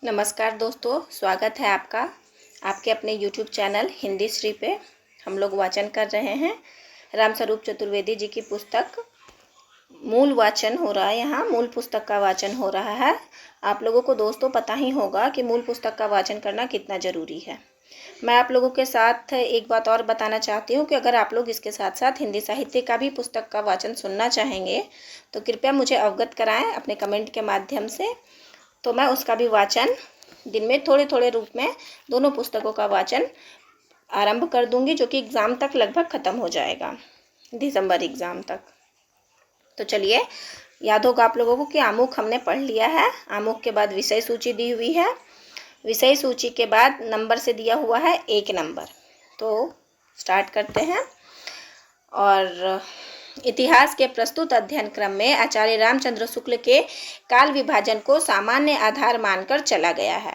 नमस्कार दोस्तों, स्वागत है आपका आपके अपने YouTube चैनल हिंदी श्री पे। हम लोग वाचन कर रहे हैं रामस्वरूप चतुर्वेदी जी की पुस्तक। मूल वाचन हो रहा है, यहाँ मूल पुस्तक का वाचन हो रहा है। आप लोगों को दोस्तों पता ही होगा कि मूल पुस्तक का वाचन करना कितना ज़रूरी है। मैं आप लोगों के साथ एक बात और बताना चाहती हूँ कि अगर आप लोग इसके साथ साथ हिंदी साहित्य का भी पुस्तक का वाचन सुनना चाहेंगे तो कृपया मुझे अवगत कराएं अपने कमेंट के माध्यम से। तो मैं उसका भी वाचन दिन में थोड़े थोड़े रूप में दोनों पुस्तकों का वाचन आरंभ कर दूंगी, जो कि एग्ज़ाम तक लगभग ख़त्म हो जाएगा, दिसंबर एग्ज़ाम तक। तो चलिए, याद होगा आप लोगों को कि आमुख हमने पढ़ लिया है। आमुख के बाद विषय सूची दी हुई है। विषय सूची के बाद नंबर से दिया हुआ है 1 नंबर। तो स्टार्ट करते हैं। और इतिहास के प्रस्तुत अध्ययन क्रम में आचार्य रामचंद्र शुक्ल के काल विभाजन को सामान्य आधार मानकर चला गया है।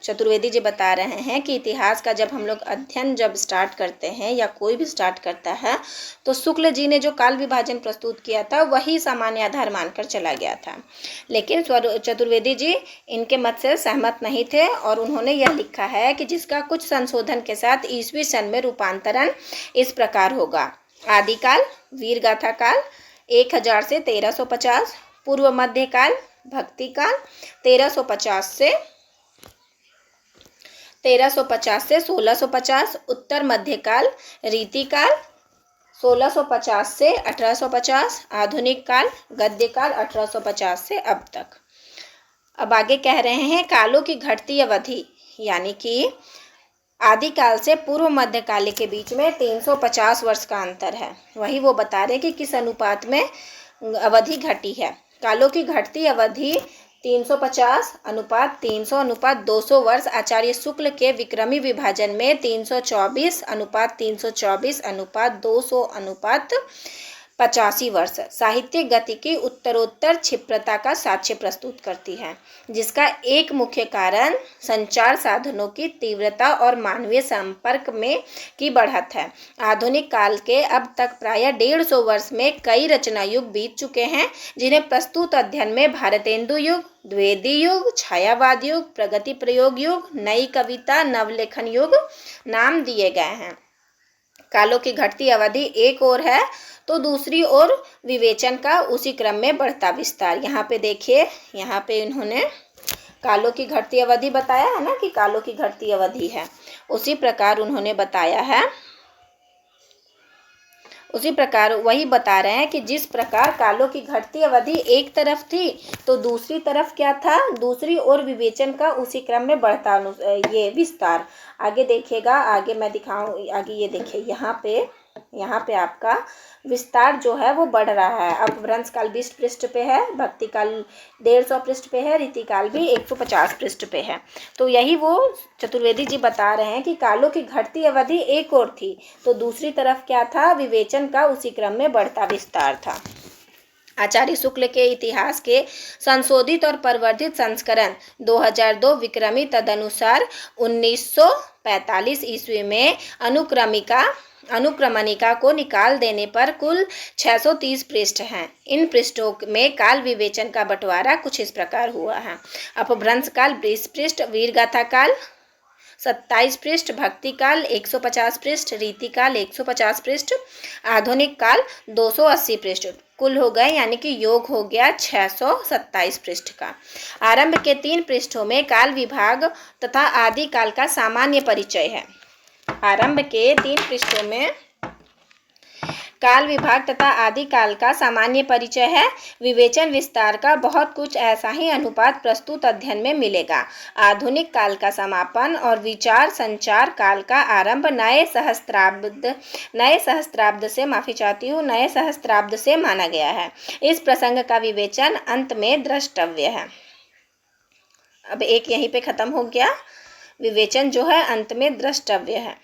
चतुर्वेदी जी बता रहे हैं कि इतिहास का जब हम लोग अध्ययन स्टार्ट करते हैं या कोई भी स्टार्ट करता है तो शुक्ल जी ने जो काल विभाजन प्रस्तुत किया था वही सामान्य आधार मानकर चला गया था। लेकिन चतुर्वेदी जी इनके मत से सहमत नहीं थे और उन्होंने यह लिखा है कि जिसका कुछ संशोधन के साथ ईस्वी सन में रूपांतरण इस प्रकार होगा: आदिकाल वीरगाथा काल 1000 से 1350, पूर्व मध्यकाल भक्तिकाल 1350 से 1650, उत्तर मध्यकाल रीतिकाल 1650 से 1850, आधुनिक काल गद्यकाल 1850 से अब तक। अब आगे कह रहे हैं कालों की घटती अवधि, यानी कि आदिकाल से पूर्व मध्यकाल के बीच में 350 वर्ष का अंतर है। वही वो बता रहे हैं कि किस अनुपात में अवधि घटी है। कालों की घटती अवधि 350 अनुपात 300 अनुपात 200 वर्ष। आचार्य शुक्ल के विक्रमी विभाजन में 324 अनुपात 324 अनुपात 200 अनुपात 85 वर्ष साहित्यिक गति की उत्तरोत्तर क्षिप्रता का साक्ष्य प्रस्तुत करती है, जिसका एक मुख्य कारण संचार साधनों की तीव्रता और मानवीय संपर्क में की बढ़त है। आधुनिक काल के अब तक प्राय 150 वर्ष में कई रचना युग बीत चुके हैं, जिन्हें प्रस्तुत अध्ययन में भारतेंदु युग, द्विवेदी युग, छायावाद युग, प्रगति प्रयोग युग, नई कविता, नवलेखन युग नाम दिए गए हैं। कालों की घटती अवधि एक ओर है तो दूसरी ओर विवेचन का उसी क्रम में बढ़ता विस्तार। यहाँ पे देखिए, यहाँ पे इन्होंने कालों की घटती अवधि बताया है ना, कि कालों की घटती अवधि है, उसी प्रकार उन्होंने बताया है। उसी प्रकार वही बता रहे हैं कि जिस प्रकार कालों की घटती अवधि एक तरफ थी तो दूसरी तरफ क्या था, दूसरी ओर विवेचन का उसी क्रम में बढ़ता ये विस्तार। आगे देखिएगा, आगे मैं दिखाऊं, आगे ये देखिए, यहाँ पे आपका विस्तार जो है वो बढ़ रहा है। अपभ्रंश काल 20 पृष्ठ पे है, भक्ति काल 150 पृष्ठ पे है, रीतिकाल भी 150 पृष्ठ पे है। तो यही वो चतुर्वेदी जी बता रहे हैं कि कालों की घटती अवधि एक ओर थी तो दूसरी तरफ क्या था, विवेचन का उसी क्रम में बढ़ता विस्तार था। आचार्य शुक्ल के इतिहास के संशोधित और परिवर्धित संस्करण 2002 विक्रमी तदनुसार 1945 ईस्वी में अनुक्रमणिका को निकाल देने पर कुल 630 पृष्ठ हैं। इन पृष्ठों में काल विवेचन का बंटवारा कुछ इस प्रकार हुआ है: अपभ्रंश काल 20 पृष्ठ, वीरगाथा काल 27 पृष्ठ, भक्ति काल 150 पृष्ठ, रीतिकाल 150 पृष्ठ, आधुनिक काल 280 पृष्ठ कुल हो गए, यानी कि योग हो गया 627 पृष्ठ का। आरंभ के 3 पृष्ठों में काल विभाग तथा आदि काल का सामान्य परिचय है। आरंभ के 3 पृष्ठों में काल विभाग तथा आदि काल का सामान्य परिचय है। विवेचन विस्तार का बहुत कुछ ऐसा ही अनुपात प्रस्तुत अध्ययन में मिलेगा। आधुनिक काल का समापन और विचार संचार काल का आरंभ नए सहस्त्राब्द से माना गया है। इस प्रसंग का विवेचन अंत में द्रष्टव्य है। अब एक यहीं पे खत्म हो गया, विवेचन जो है अंत में द्रष्टव्य है।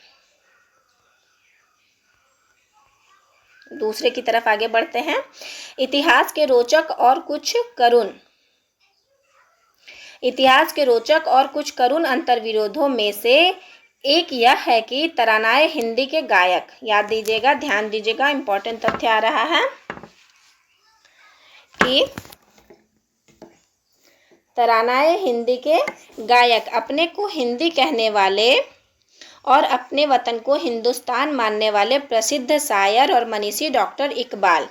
दूसरे की तरफ आगे बढ़ते हैं। इतिहास के रोचक और कुछ करुण अंतर्विरोधों में से एक यह है कि तरानाए हिंदी के गायक, याद दीजिएगा, ध्यान दीजिएगा, इंपॉर्टेंट तथ्य आ रहा है कि तरानाए हिंदी के गायक, अपने को हिंदी कहने वाले और अपने वतन को हिंदुस्तान मानने वाले प्रसिद्ध शायर और मनीषी डॉक्टर इकबाल।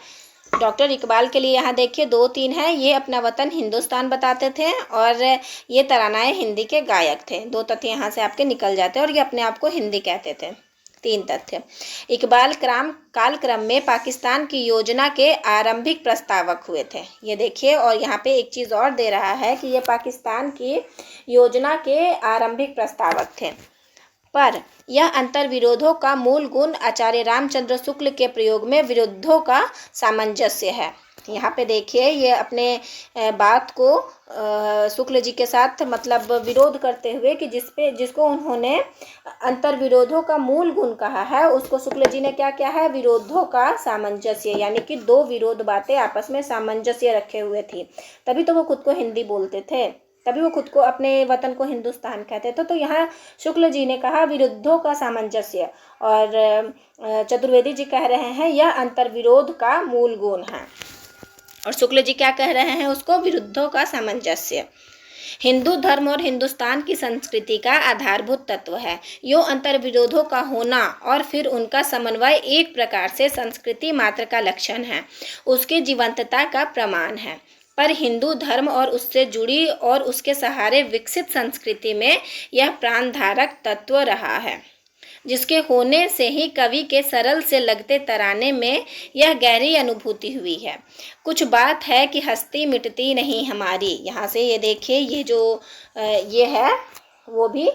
डॉक्टर इकबाल के लिए यहाँ देखिए 2-3 हैं। ये अपना वतन हिंदुस्तान बताते थे और ये तरानाए हिंदी के गायक थे। 2 तथ्य यहाँ से आपके निकल जाते हैं और ये अपने आप को हिंदी कहते थे। 3 तथ्य। इकबाल कालक्रम में पाकिस्तान की योजना के आरंभिक प्रस्तावक हुए थे। ये देखिए, और यहाँ पे एक चीज़ और दे रहा है कि ये पाकिस्तान की योजना के आरंभिक प्रस्तावक थे। पर यह अंतर विरोधों का मूल गुण आचार्य रामचंद्र शुक्ल के प्रयोग में विरुद्धों का सामंजस्य है। यहाँ पे देखिए, ये अपने बात को शुक्ल जी के साथ मतलब विरोध करते हुए कि जिसको उन्होंने अंतर विरोधों का मूल गुण कहा है, उसको शुक्ल जी ने क्या किया है, विरोधों का सामंजस्य, यानी कि 2 विरोध बातें आपस में सामंजस्य रखे हुए थी। तभी तो वो खुद को हिंदी बोलते थे, तभी वो खुद को अपने वतन को हिंदुस्तान कहते थे। तो यहाँ शुक्ल जी ने कहा विरुद्धों का सामंजस्य, और चतुर्वेदी जी कह रहे हैं यह अंतर विरोध का मूल गुण है, और शुक्ल जी क्या कह रहे हैं, उसको विरुद्धों का सामंजस्य। हिंदू धर्म और हिंदुस्तान की संस्कृति का आधारभूत तत्व है। यो अंतर विरोधों का होना और फिर उनका समन्वय एक प्रकार से संस्कृति मात्र का लक्षण है, उसकी जीवंतता का प्रमाण है। पर हिंदू धर्म और उससे जुड़ी और उसके सहारे विकसित संस्कृति में यह प्राणधारक तत्व रहा है, जिसके होने से ही कवि के सरल से लगते तराने में यह गहरी अनुभूति हुई है। कुछ बात है कि हस्ती मिटती नहीं हमारी। यहाँ से ये देखिए, ये जो ये है वो भी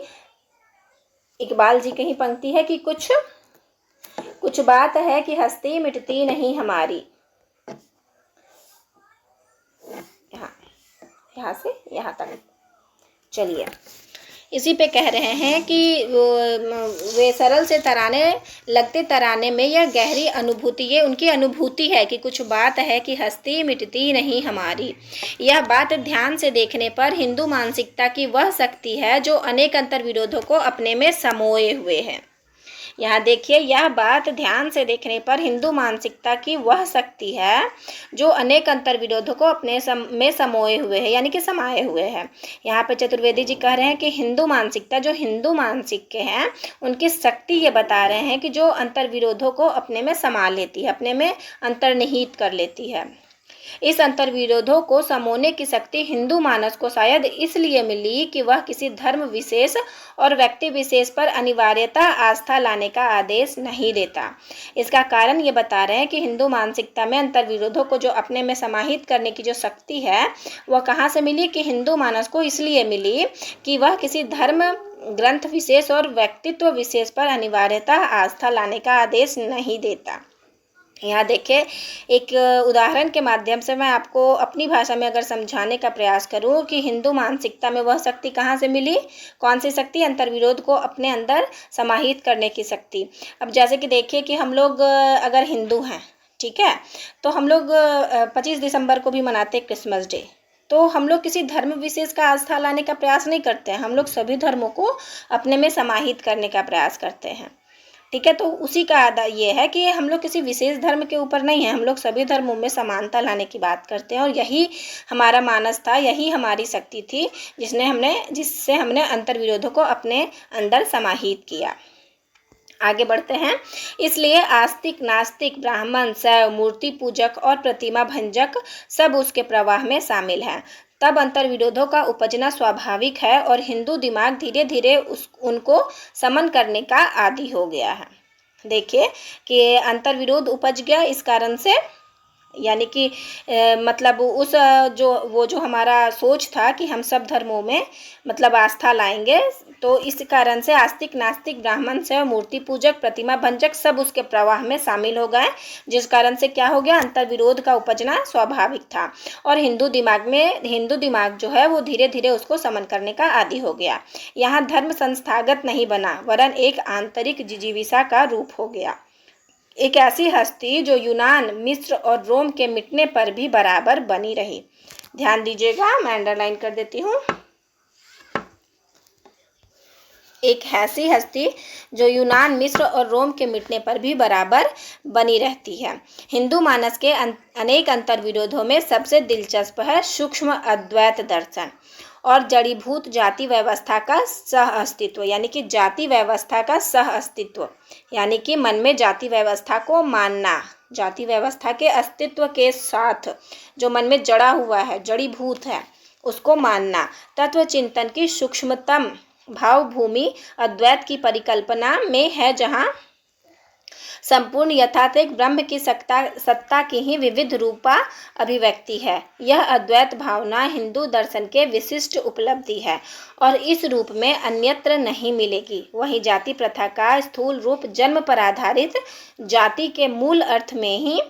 इकबाल जी की ही पंक्ति है कि कुछ बात है कि हस्ती मिटती नहीं हमारी। यहाँ से यहाँ तक चलिए, इसी पे कह रहे हैं कि वे सरल से तराने लगते तराने में यह गहरी अनुभूति, ये उनकी अनुभूति है कि कुछ बात है कि हस्ती मिटती नहीं हमारी। यह बात ध्यान से देखने पर हिंदू मानसिकता की वह शक्ति है जो अनेक अंतर विरोधों को अपने में समोए हुए है। यहाँ देखिए, यह बात ध्यान से देखने पर हिंदू मानसिकता की वह शक्ति है जो अनेक अंतर विरोधों को अपने में समोए हुए है, यानी कि समाये हुए हैं। यहाँ पे चतुर्वेदी जी कह रहे हैं कि हिंदू मानसिकता, जो हिंदू मानसिक के हैं, उनकी शक्ति ये बता रहे हैं कि जो अंतर विरोधों को अपने में समा लेती है, अपने में अंतर्निहित कर लेती है। इस अंतर विरोधों को समोने की शक्ति हिंदू मानस को शायद इसलिए मिली कि वह किसी धर्म विशेष और व्यक्ति विशेष पर अनिवार्यता आस्था लाने का आदेश नहीं देता। इसका कारण ये बता रहे हैं कि हिंदू मानसिकता में अंतर विरोधों को जो अपने में समाहित करने की जो शक्ति है, वह कहाँ से मिली, कि हिंदू मानस को इसलिए मिली कि वह किसी धर्म ग्रंथ विशेष और व्यक्तित्व विशेष पर अनिवार्यता आस्था लाने का आदेश नहीं देता। यहाँ देखिए, एक उदाहरण के माध्यम से मैं आपको अपनी भाषा में अगर समझाने का प्रयास करूँ कि हिंदू मानसिकता में वह शक्ति कहाँ से मिली, कौन सी शक्ति, अंतर विरोध को अपने अंदर समाहित करने की शक्ति। अब जैसे कि देखिए कि हम लोग अगर हिंदू हैं, ठीक है, तो हम लोग 25 दिसंबर को भी मनाते हैं क्रिसमस डे। तो हम लोग किसी धर्म विशेष का आस्था लाने का प्रयास नहीं करते हैं, हम लोग सभी धर्मों को अपने में समाहित करने का प्रयास करते हैं, ठीक है। तो उसी का आधा ये है कि हम लोग किसी विशेष धर्म के ऊपर नहीं है, हम लोग सभी धर्मों में समानता लाने की बात करते हैं, और यही हमारा मानस था, यही हमारी शक्ति थी जिससे हमने अंतर विरोधों को अपने अंदर समाहित किया। आगे बढ़ते हैं। इसलिए आस्तिक, नास्तिक, ब्राह्मण, शैव, मूर्ति पूजक और प्रतिमा भंजक सब उसके प्रवाह में शामिल हैं। तब अंतर विरोधों का उपजना स्वाभाविक है और हिंदू दिमाग धीरे धीरे उनको समन करने का आदी हो गया है। देखिए कि अंतर विरोध उपज गया इस कारण से, यानी कि मतलब उस जो हमारा सोच था कि हम सब धर्मों में मतलब आस्था लाएंगे, तो इस कारण से आस्तिक, नास्तिक, ब्राह्मण से मूर्ति पूजक, प्रतिमा भंजक सब उसके प्रवाह में शामिल हो गए, जिस कारण से क्या हो गया, अंतर विरोध का उपजना स्वाभाविक था और हिंदू दिमाग जो है वो धीरे धीरे उसको समन करने का आदी हो गया। यहाँ धर्म संस्थागत नहीं बना, वरन एक आंतरिक जिजीविषा का रूप हो गया, एक ऐसी हस्ती जो यूनान, मिस्र और रोम के मिटने पर भी बराबर बनी रही। ध्यान दीजिएगा, मैं अंडरलाइन कर देती हूँ। एक ऐसी हस्ती जो यूनान, मिस्र और रोम के मिटने पर भी बराबर बनी रहती है। हिंदू मानस के अनेक अंतर्विरोधों में सबसे दिलचस्प है सूक्ष्म अद्वैत दर्शन और जड़ीभूत जाति व्यवस्था का सह अस्तित्व, यानी कि जाति व्यवस्था का सह अस्तित्व, यानी कि मन में जाति व्यवस्था को मानना, जाति व्यवस्था के अस्तित्व के साथ जो मन में जड़ा हुआ है, जड़ीभूत है, उसको मानना। तत्व चिंतन की सूक्ष्मतम भावभूमि अद्वैत की परिकल्पना में है, जहाँ संपूर्ण यथार्थिक ब्रह्म की सत्ता की ही विविध रूपा अभिव्यक्ति है। यह अद्वैत भावना हिंदू दर्शन के विशिष्ट उपलब्धि है और इस रूप में अन्यत्र नहीं मिलेगी। वहीं जाति प्रथा का स्थूल रूप जन्म पर आधारित जाति के मूल अर्थ में ही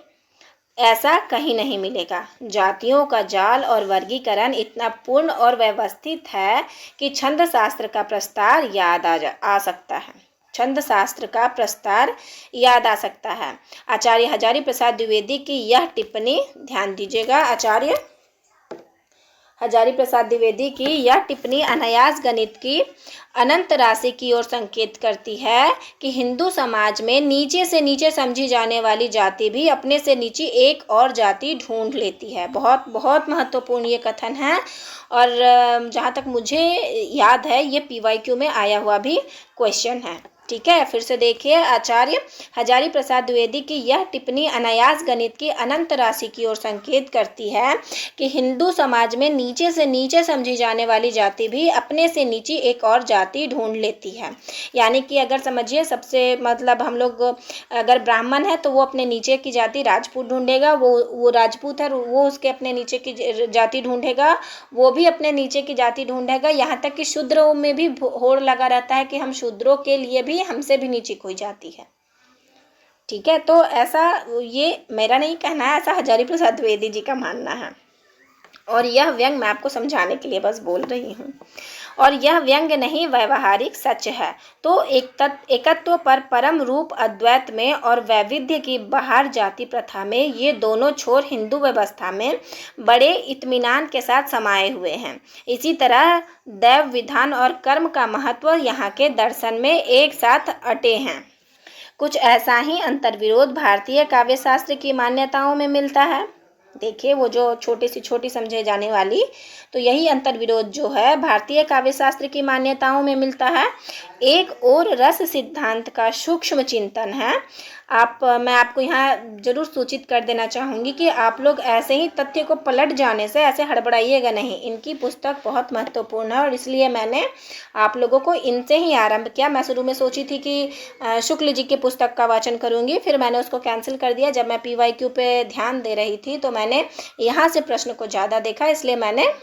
ऐसा कहीं नहीं मिलेगा। जातियों का जाल और वर्गीकरण इतना पूर्ण और व्यवस्थित है कि छंद शास्त्र का प्रस्तार याद आ सकता है। छंद शास्त्र का प्रस्तार याद आ सकता है। आचार्य हजारी प्रसाद द्विवेदी की यह टिप्पणी ध्यान दीजिएगा। आचार्य हजारी प्रसाद द्विवेदी की यह टिप्पणी अनायास गणित की अनंत राशि की ओर संकेत करती है कि हिंदू समाज में नीचे से नीचे समझी जाने वाली जाति भी अपने से नीचे एक और जाति ढूंढ लेती है। बहुत बहुत महत्वपूर्ण ये कथन है और जहाँ तक मुझे याद है ये PYQ में आया हुआ भी क्वेश्चन है। ठीक है, फिर से देखिए। आचार्य हजारी प्रसाद द्विवेदी की यह टिप्पणी अनायास गणित की अनंत राशि की ओर संकेत करती है कि हिंदू समाज में नीचे से नीचे समझी जाने वाली जाति भी अपने से नीचे एक और जाति ढूंढ लेती है। यानी कि अगर समझिए, सबसे मतलब हम लोग अगर ब्राह्मण है तो वो अपने नीचे की जाति राजपूत ढूंढेगा, वो राजपूत है वो उसके अपने नीचे की जाति ढूंढेगा, वो भी अपने नीचे की जाति ढूंढेगा। यहाँ तक कि शूद्रों में भी होड़ लगा रहता है कि हम शूद्रों के लिए भी हमसे भी नीचे कोई जाति है। ठीक है, तो ऐसा ये मेरा नहीं कहना है, ऐसा हजारी प्रसाद द्विवेदी जी का मानना है और यह व्यंग मैं आपको समझाने के लिए बस बोल रही हूँ। और यह व्यंग नहीं, व्यवहारिक सच है। तो एकत्व पर परम रूप अद्वैत में और वैविध्य की बाहर जाति प्रथा में ये दोनों छोर हिंदू व्यवस्था में बड़े इत्मीनान के साथ समाये हुए हैं। इसी तरह दैव विधान और कर्म का महत्व यहाँ के दर्शन में एक साथ अटे हैं। कुछ ऐसा ही अंतर्विरोध भारतीय काव्य शास्त्र की मान्यताओं में मिलता है। देखिए, वो जो छोटी समझे जाने वाली, तो यही अंतर्विरोध जो है भारतीय काव्य शास्त्र की मान्यताओं में मिलता है। एक और रस सिद्धांत का सूक्ष्म चिंतन है। मैं आपको यहाँ जरूर सूचित कर देना चाहूँगी कि आप लोग ऐसे ही तथ्य को पलट जाने से ऐसे हड़बड़ाइएगा नहीं। इनकी पुस्तक बहुत महत्वपूर्ण है और इसलिए मैंने आप लोगों को इनसे ही आरंभ किया। मैं शुरू में सोची थी कि शुक्ल जी की पुस्तक का वाचन करूँगी, फिर मैंने उसको कैंसिल कर दिया। जब मैं PYQ पे ध्यान दे रही थी तो मैंने यहाँ से प्रश्न को ज़्यादा देखा, इसलिए मैंने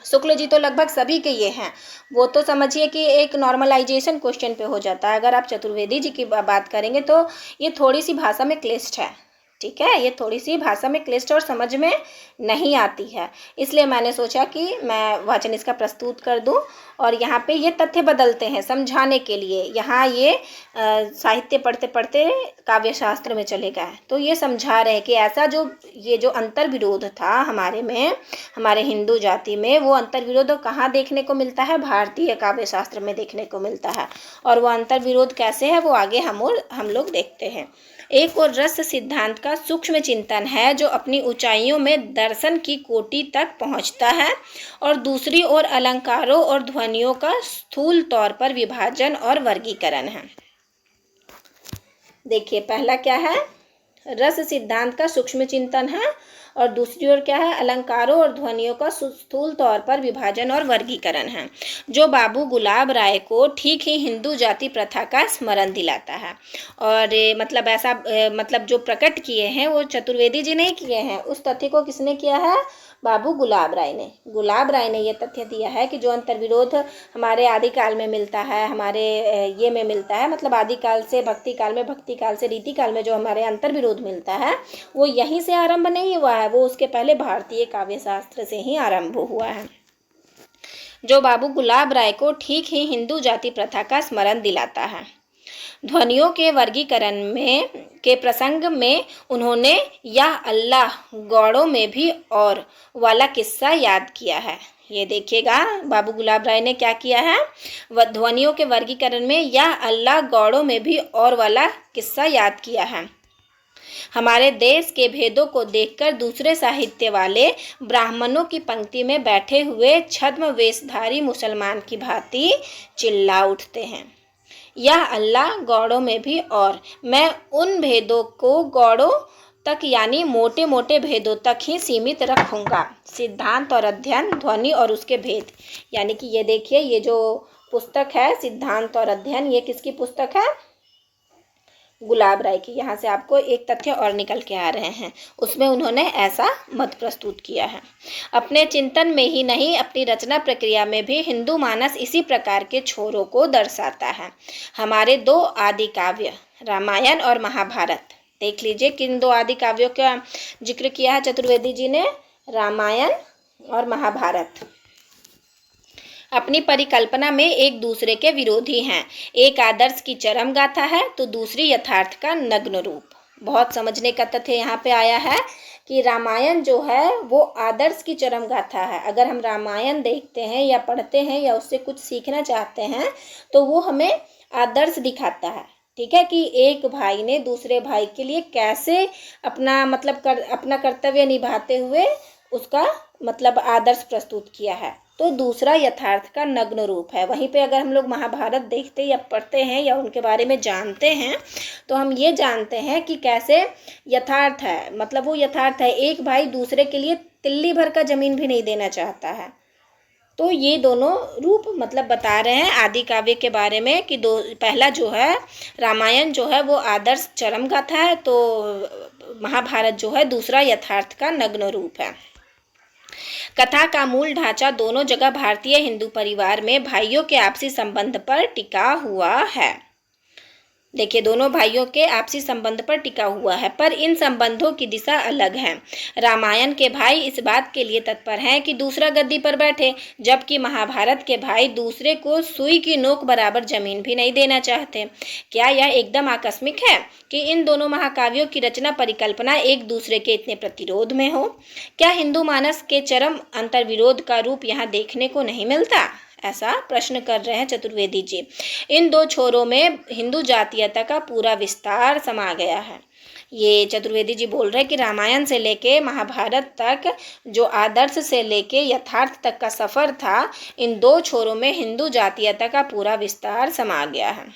शुक्ल जी तो लगभग सभी के ये हैं, वो तो समझिए कि एक नॉर्मलाइजेशन क्वेश्चन पे हो जाता है। अगर आप चतुर्वेदी जी की बात करेंगे तो ये थोड़ी सी भाषा में क्लिष्ट है। ठीक है, ये थोड़ी सी भाषा में क्लिष्ट और समझ में नहीं आती है, इसलिए मैंने सोचा कि मैं वाचन इसका प्रस्तुत कर दूं। और यहाँ पे ये तथ्य बदलते हैं समझाने के लिए। यहाँ ये साहित्य पढ़ते पढ़ते काव्य शास्त्र में चले गए, तो ये समझा रहे कि ऐसा ये जो अंतर्विरोध था हमारे हिंदू जाति में, वो अंतर्विरोध कहाँ देखने को मिलता है? भारतीय काव्य शास्त्र में देखने को मिलता है। और वो अंतर्विरोध कैसे है वो आगे हम लोग देखते हैं। एक और रस सिद्धांत का सूक्ष्म चिंतन है जो अपनी ऊंचाइयों में दर्शन की कोटि तक पहुंचता है, और दूसरी ओर अलंकारों और ध्वनियों का स्थूल तौर पर विभाजन और वर्गीकरण है। देखिए, पहला क्या है? रस सिद्धांत का सूक्ष्म चिंतन है, और दूसरी ओर क्या है? अलंकारों और ध्वनियों का स्थूल तौर पर विभाजन और वर्गीकरण है, जो बाबू गुलाब राय को ठीक ही हिंदू जाति प्रथा का स्मरण दिलाता है। और मतलब जो प्रकट किए हैं वो चतुर्वेदी जी नहीं किए हैं, उस तथ्य को किसने किया है? बाबू गुलाब राय ने ये तथ्य दिया है कि जो अंतर्विरोध हमारे आदिकाल में मिलता है, हमारे ये में मिलता है, मतलब आदिकाल से भक्ति काल में, भक्ति काल से रीति काल में जो हमारे अंतर्विरोध मिलता है वो यहीं से आरंभ नहीं हुआ है, वो उसके पहले भारतीय काव्य शास्त्र से ही आरंभ हुआ है, जो बाबू गुलाब राय को ठीक ही हिंदू जाति प्रथा का स्मरण दिलाता है। ध्वनियों के वर्गीकरण के प्रसंग में उन्होंने या अल्लाह गौड़ों में भी और वाला किस्सा याद किया है। ये देखिएगा बाबू गुलाब राय ने क्या किया है, ध्वनियों के वर्गीकरण में या अल्लाह गौड़ों में भी और वाला किस्सा याद किया है। हमारे देश के भेदों को देखकर दूसरे साहित्य वाले ब्राह्मणों की पंक्ति में बैठे हुए छद्म वेशधारी मुसलमान की भांति चिल्ला उठते हैं, यह अल्लाह गौड़ों में भी और। मैं उन भेदों को गौड़ों तक यानी मोटे मोटे भेदों तक ही सीमित रखूंगा। सिद्धांत और अध्ययन, ध्वनि और उसके भेद। यानी कि ये देखिए, ये जो पुस्तक है सिद्धांत और अध्ययन, ये किसकी पुस्तक है? गुलाब राय की। यहाँ से आपको एक तथ्य और निकल के आ रहे हैं, उसमें उन्होंने ऐसा मत प्रस्तुत किया है। अपने चिंतन में ही नहीं, अपनी रचना प्रक्रिया में भी हिंदू मानस इसी प्रकार के छोरों को दर्शाता है। हमारे दो आदि काव्य रामायण और महाभारत, देख लीजिए किन दो आदि काव्यों का जिक्र किया है चतुर्वेदी जी ने, रामायण और महाभारत। अपनी परिकल्पना में एक दूसरे के विरोधी हैं। एक आदर्श की चरम गाथा है तो दूसरी यथार्थ का नग्न रूप। बहुत समझने का तथ्य यहाँ पे आया है कि रामायण जो है वो आदर्श की चरम गाथा है। अगर हम रामायण देखते हैं या पढ़ते हैं या उससे कुछ सीखना चाहते हैं तो वो हमें आदर्श दिखाता है। ठीक है, कि एक भाई ने दूसरे भाई के लिए कैसे अपना अपना कर्तव्य निभाते हुए उसका आदर्श प्रस्तुत किया है। तो दूसरा यथार्थ का नग्न रूप है। वहीं पे अगर हम लोग महाभारत देखते या पढ़ते हैं या उनके बारे में जानते हैं तो हम ये जानते हैं कि कैसे यथार्थ है, वो यथार्थ है, एक भाई दूसरे के लिए तिल्ली भर का जमीन भी नहीं देना चाहता है। तो ये दोनों रूप बता रहे हैं आदि काव्य के बारे में कि पहला जो है रामायण जो है वो आदर्श चरम गाथा है, तो महाभारत जो है दूसरा यथार्थ का नग्न रूप है। कथा का मूल ढांचा दोनों जगह भारतीय हिंदू परिवार में भाइयों के आपसी संबंध पर टिका हुआ है। देखिए, दोनों भाइयों के आपसी संबंध पर टिका हुआ है, पर इन संबंधों की दिशा अलग है। रामायण के भाई इस बात के लिए तत्पर हैं कि दूसरा गद्दी पर बैठे, जबकि महाभारत के भाई दूसरे को सुई की नोक बराबर जमीन भी नहीं देना चाहते। क्या यह एकदम आकस्मिक है कि इन दोनों महाकाव्यों की रचना परिकल्पना एक दूसरे के इतने प्रतिरोध में हो? क्या हिंदू मानस के चरम अंतर्विरोध का रूप यहाँ देखने को नहीं मिलता? ऐसा प्रश्न कर रहे हैं चतुर्वेदी जी। इन दो छोरों में हिंदू जातीयता का पूरा विस्तार समा गया है। ये चतुर्वेदी जी बोल रहे हैं कि रामायण से लेके महाभारत तक जो आदर्श से लेके यथार्थ तक का सफर था, इन दो छोरों में हिंदू जातीयता का पूरा विस्तार समा गया है।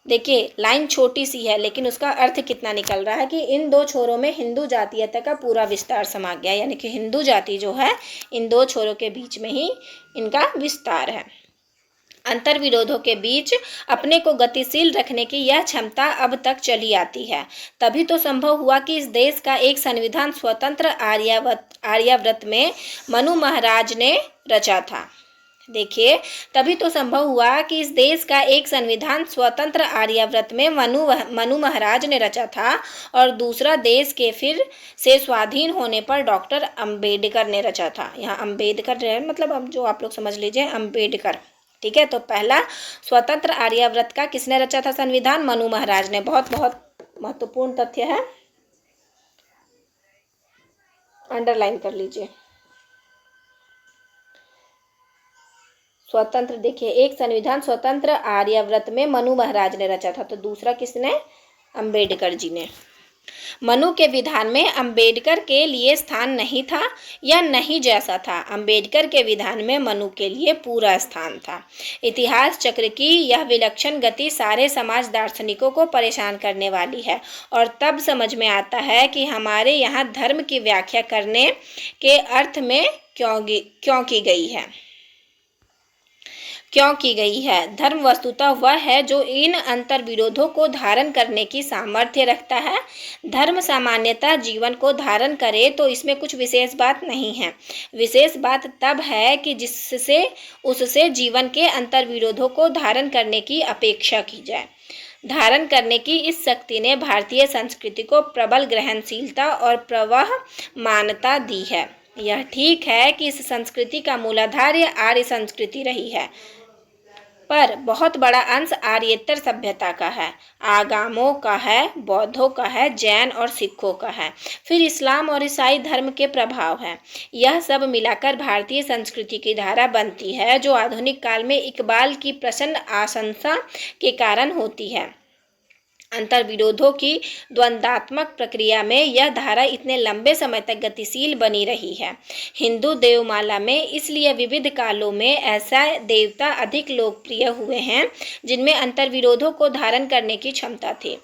देखिए, लाइन छोटी सी है लेकिन उसका अर्थ कितना निकल रहा है कि इन दो छोरों में हिंदू जातीयता का पूरा विस्तार समा गया, यानी कि हिंदू जाति जो है इन दो छोरों के बीच में ही इनका विस्तार है। अंतर विरोधों के बीच अपने को गतिशील रखने की यह क्षमता अब तक चली आती है। तभी तो संभव हुआ कि इस देश का एक संविधान स्वतंत्र आर्यावर्त में मनु महाराज ने रचा था। देखिए, तभी तो संभव हुआ कि इस देश का एक संविधान स्वतंत्र आर्यावर्त में मनु महाराज ने रचा था और दूसरा देश के फिर से स्वाधीन होने पर डॉक्टर अंबेडकर ने रचा था। यहाँ अंबेडकर अब जो आप लोग समझ लीजिए अंबेडकर। ठीक है, तो पहला स्वतंत्र आर्यावर्त का किसने रचा था संविधान? मनु महाराज ने। बहुत बहुत महत्वपूर्ण तथ्य है, अंडरलाइन कर लीजिए। स्वतंत्र, देखिए, एक संविधान स्वतंत्र आर्यावर्त में मनु महाराज ने रचा था, तो दूसरा किसने? अंबेडकर जी ने। मनु के विधान में अंबेडकर के लिए स्थान नहीं था या नहीं जैसा था। अंबेडकर के विधान में मनु के लिए पूरा स्थान था। इतिहास चक्र की यह विलक्षण गति सारे समाज दार्शनिकों को परेशान करने वाली है और तब समझ में आता है कि हमारे यहाँ धर्म की व्याख्या करने के अर्थ में क्यों की गई है। धर्म वस्तुतः वह है जो इन अंतर विरोधों को धारण करने की सामर्थ्य रखता है। धर्म सामान्यतः जीवन को धारण करे तो इसमें कुछ विशेष बात नहीं है। विशेष बात तब है कि जिससे उससे जीवन के अंतर विरोधों को धारण करने की अपेक्षा की जाए। धारण करने की इस शक्ति ने भारतीय संस्कृति को प्रबल ग्रहणशीलता और प्रवाहमानता दी है। यह ठीक है कि इस संस्कृति का मूलाधार आर्य संस्कृति रही है। पर बहुत बड़ा अंश आर्येतर सभ्यता का है, आगामों का है, बौद्धों का है, जैन और सिखों का है, फिर इस्लाम और ईसाई धर्म के प्रभाव है। यह सब मिलाकर भारतीय संस्कृति की धारा बनती है, जो आधुनिक काल में इकबाल की प्रसन्न आशंसा के कारण होती है। अंतर्विरोधों की द्वंद्वात्मक प्रक्रिया में यह धारा इतने लंबे समय तक गतिशील बनी रही है। हिंदू देवमाला में इसलिए विविध कालों में ऐसा देवता अधिक लोकप्रिय हुए हैं जिनमें अंतर्विरोधों को धारण करने की क्षमता थी।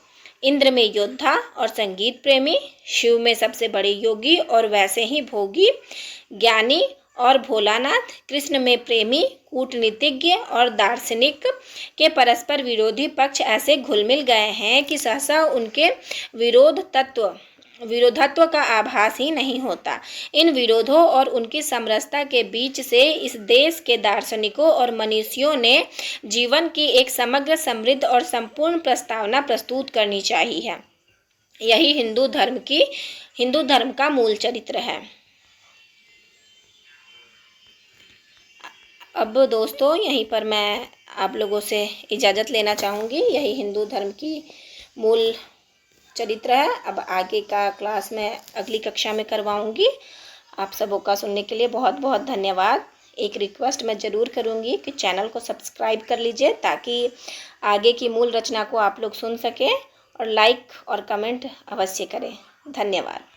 इंद्र में योद्धा और संगीत प्रेमी, शिव में सबसे बड़े योगी और वैसे ही भोगी, ज्ञानी और भोलानाथ, कृष्ण में प्रेमी, कूटनीतिज्ञ और दार्शनिक के परस्पर विरोधी पक्ष ऐसे घुलमिल गए हैं कि सहसा उनके विरोधत्व का आभास ही नहीं होता। इन विरोधों और उनकी समरसता के बीच से इस देश के दार्शनिकों और मनीषियों ने जीवन की एक समग्र, समृद्ध और संपूर्ण प्रस्तावना प्रस्तुत करनी चाहिए। यही हिंदू धर्म का मूल चरित्र है। अब दोस्तों यहीं पर मैं आप लोगों से इजाज़त लेना चाहूँगी। यही हिंदू धर्म की मूल चरित्र है। अब आगे का क्लास मैं अगली कक्षा में करवाऊँगी। आप सबों का सुनने के लिए बहुत बहुत धन्यवाद। एक रिक्वेस्ट मैं ज़रूर करूँगी कि चैनल को सब्सक्राइब कर लीजिए ताकि आगे की मूल रचना को आप लोग सुन सकें, और लाइक और कमेंट अवश्य करें। धन्यवाद।